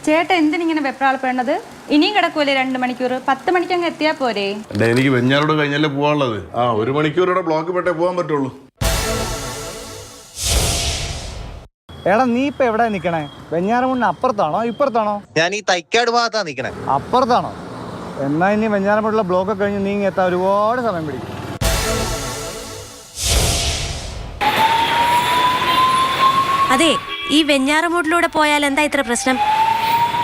ചേട്ടൻ എന്തിനിങ്ങനെ വെപ്രാളപ്പെടേണ്ടത്? ഇനിയും കിടക്കൂലേ 2 മണിക്കൂർ? 10 മണിക്ക് അങ്ങ് എത്തിയാ പോരെ? എനിക്ക് വെഞ്ഞാറോട് കഴിഞ്ഞല്ലേ പോവാനുള്ളത്. 1 മണിക്കൂറുടെ ബ്ലോക്ക് പെട്ടേ പോകാൻ പറ്റുള്ളൂ. എടാ നീ ഇപ്പൊ എവിടെ നിക്കണേ? വെഞ്ഞാറമൂടിന് അപ്പുറത്താണോ ഇപ്പുറത്താണോ? ഞാൻ ഈ തൈക്കാട് ഭാഗത്താ നിക്കണേ. അപ്പുറത്താണോ? എന്നാ ഇനി വെഞ്ഞാറമൂടിലെ ബ്ലോക്ക് കഴിഞ്ഞ് നീ എത്താൻ ഒരുപാട് സമയം പിടിക്കും. അതെ, ഈ വെഞ്ഞാറമൂട്ടിലൂടെ പോയാൽ എന്താ ഇത്ര പ്രശ്നം?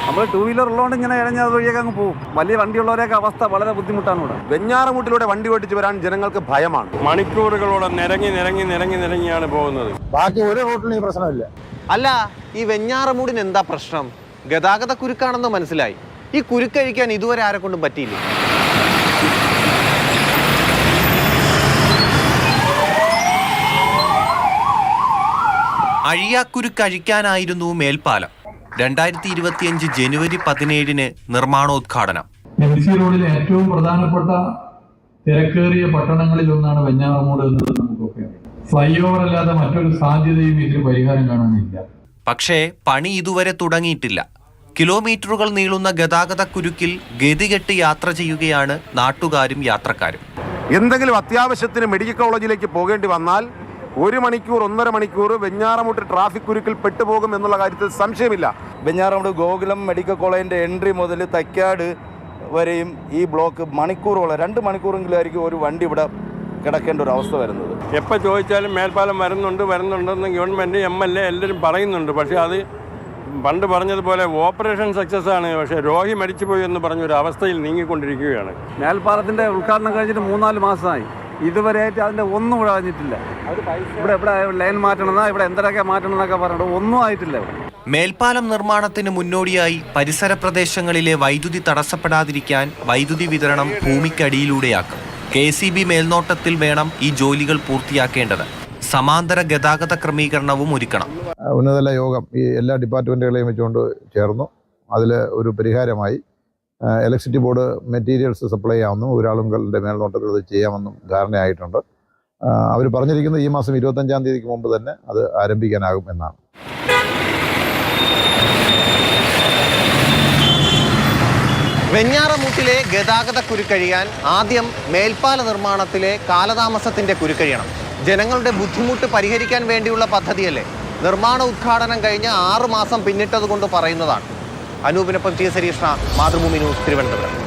നമ്മൾ 2 വീലർ ഉള്ളതുകൊണ്ട് ഇങ്ങനെ ഇഴഞ്ഞ വഴിയൊക്കെ അങ്ങ് പോകും. വലിയ വണ്ടിയുള്ളവരെയൊക്കെ അവസ്ഥ വളരെ ബുദ്ധിമുട്ടാണ് ഇവിടെ. വെഞ്ഞാറമൂട്ടിലൂടെ വണ്ടി ഓടിച്ച് വരാൻ ജനങ്ങൾക്ക് ഭയമാണ്. മണിക്കൂറുകളോടെ നിരങ്ങിയാണ് പോകുന്നത്. ബാക്കി ഒരു റൂട്ടിലും ഈ പ്രശ്നമില്ല. അല്ല, ഈ വെഞ്ഞാറമൂടിന് എന്താ പ്രശ്നം? ഗതാഗത കുരുക്കാണെന്ന് മനസ്സിലായി. ഈ കുരുക്കഴിക്കാൻ ഇതുവരെ ആരെ കൊണ്ടും പറ്റിയില്ല. അഴിയാക്കുരുക്കഴിക്കാനായിരുന്നു മേൽപ്പാലം. 2025 ജനുവരി 17 നിർമ്മാണോദ്ഘാടനം. MC റോഡിലെ ഏറ്റവും പ്രധാനപ്പെട്ട തിരക്കേറിയ പട്ടണങ്ങളിൽ ഒന്നാണ് വെഞ്ഞാറമൂട് എന്നത് നമുക്കൊക്കെ അറിയാം. ഫ്ലൈ ഓവർ അല്ലാതെ മറ്റൊരു സാധ്യതയും ഇതിന് പരിഹാരം കാണാനില്ല. പക്ഷേ പണി ഇതുവരെ തുടങ്ങിയിട്ടില്ല. കിലോമീറ്ററുകൾ നീളുന്ന ഗതാഗത കുരുക്കിൽ ഗതികെട്ട് യാത്ര ചെയ്യുകയാണ് നാട്ടുകാരും യാത്രക്കാരും. എന്തെങ്കിലും അത്യാവശ്യത്തിന് മെഡിക്കൽ കോളേജിലേക്ക് പോകേണ്ടി വന്നാൽ 1 മണിക്കൂർ 1.5 മണിക്കൂർ വെഞ്ഞാറമൂട്ട് ട്രാഫിക് കുരുക്കിൽ പെട്ടുപോകും എന്നുള്ള കാര്യത്തിൽ സംശയമില്ല. വെഞ്ഞാറമൂട് ഗോകുലം മെഡിക്കൽ കോളേജിന്റെ എൻട്രി മുതൽ തൈക്കാട് വരെയും ഈ ബ്ലോക്ക് മണിക്കൂറോളം 2 മണിക്കൂറെങ്കിലും ആയിരിക്കും ഒരു വണ്ടി ഇവിടെ കിടക്കേണ്ട ഒരു അവസ്ഥ വരുന്നത്. എപ്പോൾ ചോദിച്ചാലും മേൽപ്പാലം വരുന്നുണ്ടെന്ന് ഗവൺമെൻറ് MLA എല്ലാവരും പറയുന്നുണ്ട്. പക്ഷേ അത് പണ്ട് പറഞ്ഞതുപോലെ ഓപ്പറേഷൻ സക്സസ് ആണ്. പക്ഷേ രോഗി മരിച്ചുപോയി എന്ന് പറഞ്ഞൊരു അവസ്ഥയിൽ നീങ്ങിക്കൊണ്ടിരിക്കുകയാണ്. മേൽപ്പാലത്തിന്റെ ഉദ്ഘാടനം കഴിഞ്ഞിട്ട് 3-4 മാസമായി. ഇതുവരെയായിട്ട് അതിന്റെ ഒന്നും ഇവിടെ കഴിഞ്ഞിട്ടില്ല. ഇവിടെ ലൈൻ മാറ്റണമെന്നാ, ഇവിടെ എന്തൊക്കെ മാറ്റണം എന്നൊക്കെ പറഞ്ഞിട്ട് ഒന്നും ആയിട്ടില്ല. മേൽപ്പാലം നിർമ്മാണത്തിന് മുന്നോടിയായി പരിസര പ്രദേശങ്ങളിലെ വൈദ്യുതി തടസ്സപ്പെടാതിരിക്കാൻ വൈദ്യുതി വിതരണം ഭൂമിക്കടിയിലൂടെയാക്കും. KCB മേൽനോട്ടത്തിൽ വേണം ഈ ജോലികൾ പൂർത്തിയാക്കേണ്ടത്. സമാന്തര ഗതാഗത ക്രമീകരണവും ഒരുക്കണം. ഉന്നതതല യോഗം ഈ എല്ലാ ഡിപ്പാർട്ട്മെൻറ്റുകളെയും വെച്ചുകൊണ്ട് ചേർന്നു. അതിൽ ഒരു പരിഹാരമായി ഇലക്ട്രിസിറ്റി ബോർഡ് മെറ്റീരിയൽസ് സപ്ലൈ ചെയ്യാമെന്നും ഒരാളുകളുടെ മേൽനോട്ടത്തിൽ അത് ചെയ്യാമെന്നും ധാരണയായിട്ടുണ്ട്. അവർ പറഞ്ഞിരിക്കുന്നത് ഈ മാസം 25-ാം തീയതിക്ക് മുമ്പ് തന്നെ അത് ആരംഭിക്കാനാകും എന്നാണ്. വെഞ്ഞാറമൂട്ടിലെ ഗതാഗത കുരുക്കഴിയാൻ ആദ്യം മേൽപ്പാല നിർമ്മാണത്തിലെ കാലതാമസത്തിന്റെ കുരുക്കഴിയണം. ജനങ്ങളുടെ ബുദ്ധിമുട്ട് പരിഹരിക്കാൻ വേണ്ടിയുള്ള പദ്ധതിയല്ലേ? നിർമ്മാണ ഉദ്ഘാടനം കഴിഞ്ഞ് 6 മാസം പിന്നിട്ടത് കൊണ്ട് പറയുന്നതാണ്. അനൂപിനൊപ്പം T. സരീഷ്ണ, മാതൃഭൂമി ന്യൂസ്, തിരുവനന്തപുരം.